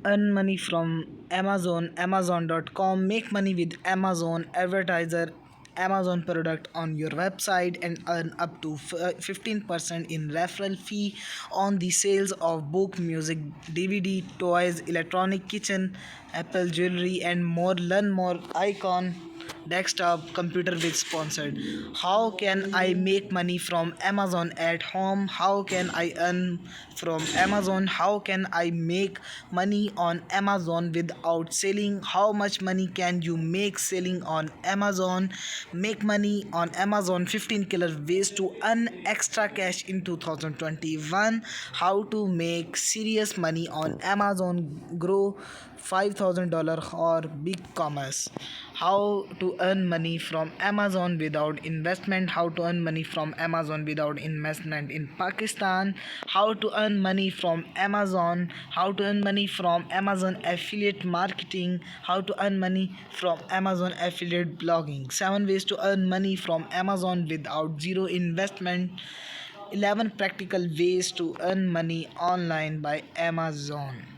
Earn money from Amazon, Amazon.com. Make money with Amazon advertiser Amazon product on your website and earn up to 15% in referral fee on the sales of book, music, DVD, toys, electronic kitchen, Apple jewelry and more. Learn more icon desktop computer with sponsored. How can I make money from Amazon at home? How can I earn from Amazon? How can I make money on Amazon without selling? How much money can you make selling on Amazon? Make money on Amazon, 15 killer ways to earn extra cash in 2021. How to make serious money on Amazon, grow $5,000 or big commerce. How to earn money from Amazon without investment. How to earn money from Amazon without investment in Pakistan. How to earn money from Amazon. How to earn money from Amazon affiliate marketing. How to earn money from Amazon affiliate blogging. 7 ways to earn money from Amazon without zero investment. 11 practical ways to earn money online by Amazon.